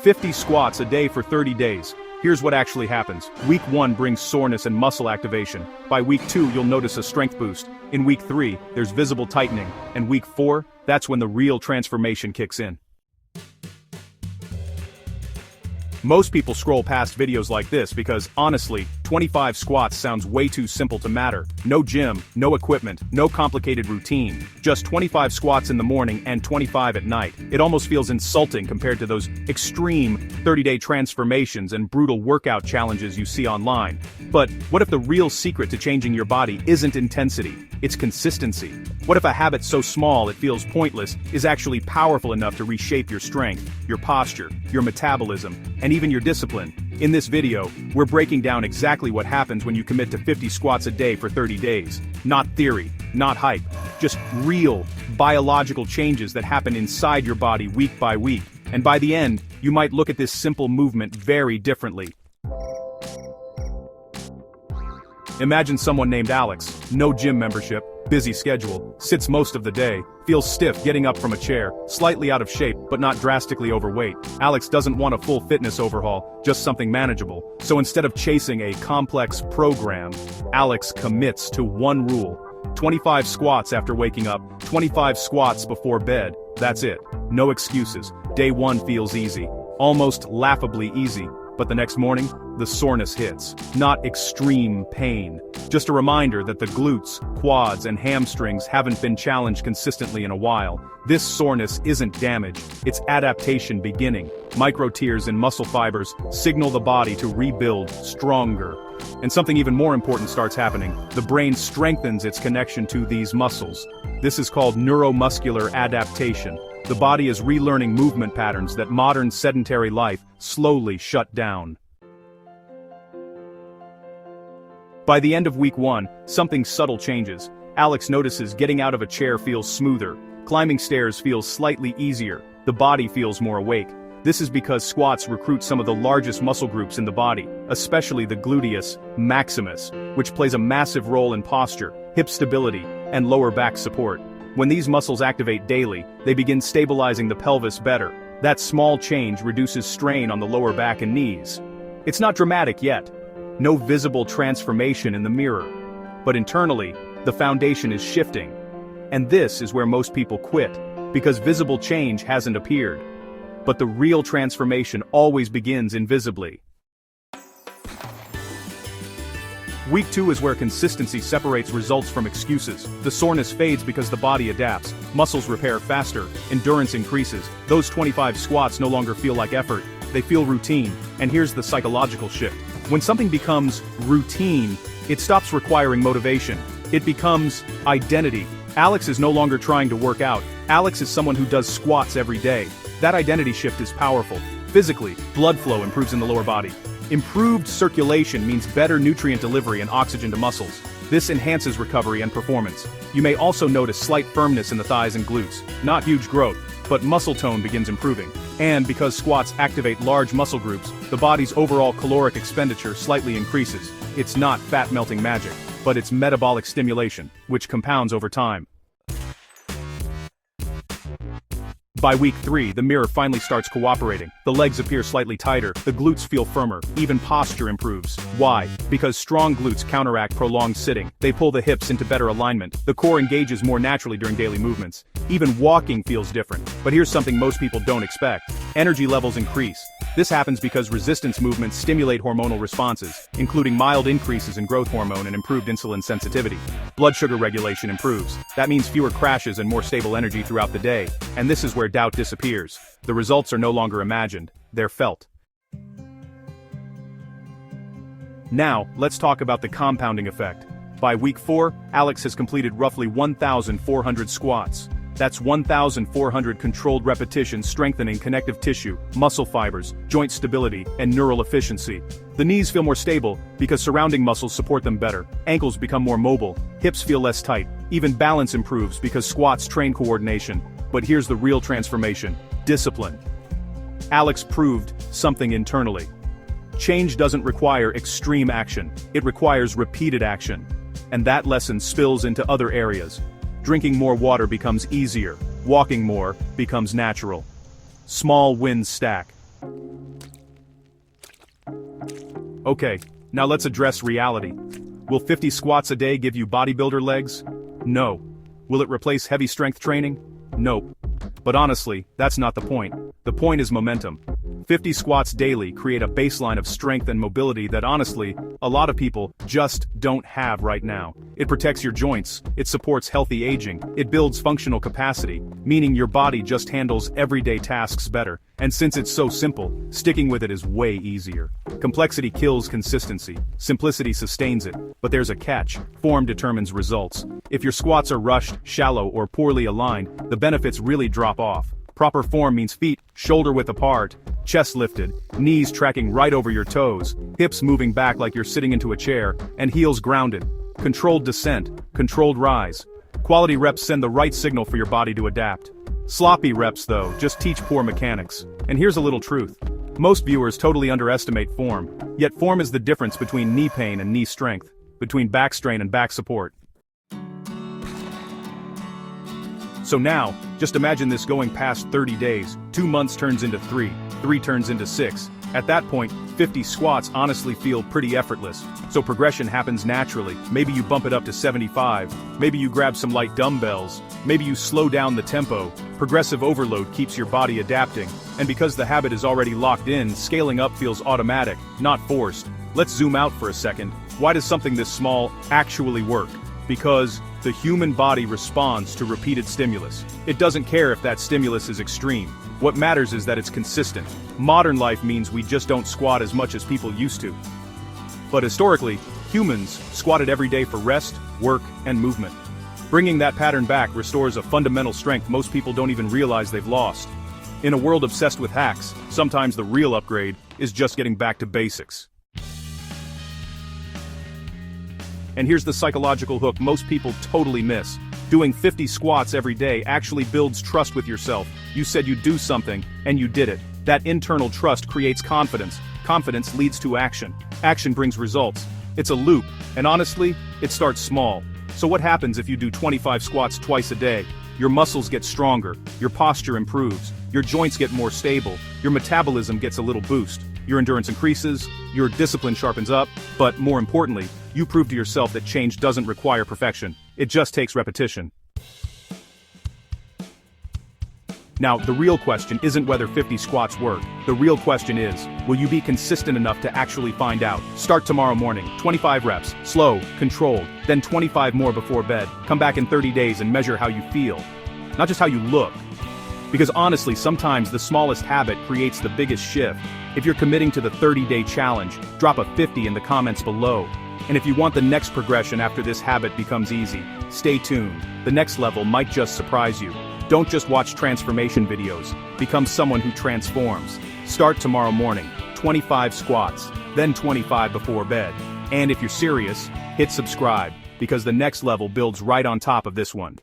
50 squats a day for 30 days. Here's what actually happens. Week 1 brings soreness and muscle activation. By week 2, you'll notice a strength boost. In week 3, there's visible tightening. And week 4, that's when the real transformation kicks in. Most people scroll past videos like this because, honestly, 25 squats sounds way too simple to matter. No gym, no equipment, no complicated routine. Just 25 squats in the morning and 25 at night. It almost feels insulting compared to those extreme 30-day transformations and brutal workout challenges you see online. But what if the real secret to changing your body isn't intensity? It's consistency. What if a habit so small it feels pointless is actually powerful enough to reshape your strength, your posture, your metabolism, and even your discipline? In this video, we're breaking down exactly what happens when you commit to 50 squats a day for 30 days. Not theory, not hype, just real, biological changes that happen inside your body week by week. And by the end, you might look at this simple movement very differently. Imagine someone named Alex, no gym membership, busy schedule, sits most of the day, feels stiff getting up from a chair, slightly out of shape but not drastically overweight. Alex doesn't want a full fitness overhaul, just something manageable. So instead of chasing a complex program, Alex commits to one rule. 25 squats after waking up, 25 squats before bed. That's it. No excuses. Day 1 feels easy. Almost laughably easy. But the next morning, the soreness hits. Not extreme pain. Just a reminder that the glutes, quads, and hamstrings haven't been challenged consistently in a while. This soreness isn't damage, it's adaptation beginning. Micro tears in muscle fibers signal the body to rebuild stronger. And something even more important starts happening. The brain strengthens its connection to these muscles. This is called neuromuscular adaptation. The body is relearning movement patterns that modern sedentary life slowly shut down. By the end of week 1, something subtle changes. Alex notices getting out of a chair feels smoother, climbing stairs feels slightly easier, the body feels more awake. This is because squats recruit some of the largest muscle groups in the body, especially the gluteus maximus, which plays a massive role in posture, hip stability, and lower back support. When these muscles activate daily, they begin stabilizing the pelvis better. That small change reduces strain on the lower back and knees. It's not dramatic yet. No visible transformation in the mirror. But internally, the foundation is shifting. And this is where most people quit, because visible change hasn't appeared. But the real transformation always begins invisibly. Week 2 is where consistency separates results from excuses. The soreness fades because the body adapts, muscles repair faster, endurance increases. Those 25 squats no longer feel like effort, they feel routine. And here's the psychological shift. When something becomes routine, it stops requiring motivation. It becomes identity. Alex is no longer trying to work out. Alex is someone who does squats every day. That identity shift is powerful. Physically, blood flow improves in the lower body. Improved circulation means better nutrient delivery and oxygen to muscles. This enhances recovery and performance. You may also notice slight firmness in the thighs and glutes. Not huge growth, but muscle tone begins improving. And because squats activate large muscle groups, the body's overall caloric expenditure slightly increases. It's not fat-melting magic, but it's metabolic stimulation, which compounds over time. By week 3, the mirror finally starts cooperating. The legs appear slightly tighter, the glutes feel firmer, even posture improves. Why? Because strong glutes counteract prolonged sitting. They pull the hips into better alignment. The core engages more naturally during daily movements. Even walking feels different. But here's something most people don't expect. Energy levels increase. This happens because resistance movements stimulate hormonal responses, including mild increases in growth hormone and improved insulin sensitivity. Blood sugar regulation improves. That means fewer crashes and more stable energy throughout the day. And this is where doubt disappears. The results are no longer imagined, they're felt. Now, let's talk about the compounding effect. By week 4, Alex has completed roughly 1,400 squats. That's 1,400 controlled repetitions strengthening connective tissue, muscle fibers, joint stability, and neural efficiency. The knees feel more stable because surrounding muscles support them better. Ankles become more mobile, hips feel less tight. Even balance improves because squats train coordination. But here's the real transformation: discipline. Alex proved something internally. Change doesn't require extreme action, it requires repeated action. And that lesson spills into other areas. Drinking more water becomes easier, walking more becomes natural. Small wins stack. Okay, now let's address reality. Will 50 squats a day give you bodybuilder legs? No. Will it replace heavy strength training? Nope. But honestly, that's not the point. The point is momentum. 50 squats daily create a baseline of strength and mobility that honestly, a lot of people just don't have right now. It protects your joints, it supports healthy aging, it builds functional capacity, meaning your body just handles everyday tasks better. And since it's so simple, sticking with it is way easier. Complexity kills consistency, simplicity sustains it, but there's a catch: form determines results. If your squats are rushed, shallow, or poorly aligned, the benefits really drop off. Proper form means feet shoulder width apart, chest lifted, knees tracking right over your toes, hips moving back like you're sitting into a chair, and heels grounded. Controlled descent, controlled rise. Quality reps send the right signal for your body to adapt. Sloppy reps, though, just teach poor mechanics. And here's a little truth. Most viewers totally underestimate form, yet form is the difference between knee pain and knee strength, between back strain and back support. So now, just imagine this going past 30 days, 2 months turns into 3 turns into 6. At that point, 50 squats honestly feel pretty effortless. So progression happens naturally. Maybe you bump it up to 75, maybe you grab some light dumbbells, maybe you slow down the tempo. Progressive overload keeps your body adapting, and because the habit is already locked in, scaling up feels automatic, not forced. Let's zoom out for a second. Why does something this small actually work? Because the human body responds to repeated stimulus. It doesn't care if that stimulus is extreme. What matters is that it's consistent. Modern life means we just don't squat as much as people used to. But historically, humans squatted every day for rest, work, and movement. Bringing that pattern back restores a fundamental strength most people don't even realize they've lost. In a world obsessed with hacks, sometimes the real upgrade is just getting back to basics. And here's the psychological hook most people totally miss. Doing 50 squats every day actually builds trust with yourself. You said you'd do something, and you did it. That internal trust creates confidence. Confidence leads to action. Action brings results. It's a loop, and honestly, it starts small. So what happens if you do 25 squats twice a day? Your muscles get stronger, your posture improves, your joints get more stable, your metabolism gets a little boost, your endurance increases, your discipline sharpens up, but more importantly, you prove to yourself that change doesn't require perfection. It just takes repetition. Now, the real question isn't whether 50 squats work. The real question is, will you be consistent enough to actually find out? Start tomorrow morning, 25 reps, slow, controlled, then 25 more before bed. Come back in 30 days and measure how you feel, not just how you look. Because honestly, sometimes the smallest habit creates the biggest shift. If you're committing to the 30-day challenge, drop a 50 in the comments below. And if you want the next progression after this habit becomes easy, stay tuned. The next level might just surprise you. Don't just watch transformation videos. Become someone who transforms. Start tomorrow morning, 25 squats, then 25 before bed. And if you're serious, hit subscribe, because the next level builds right on top of this one.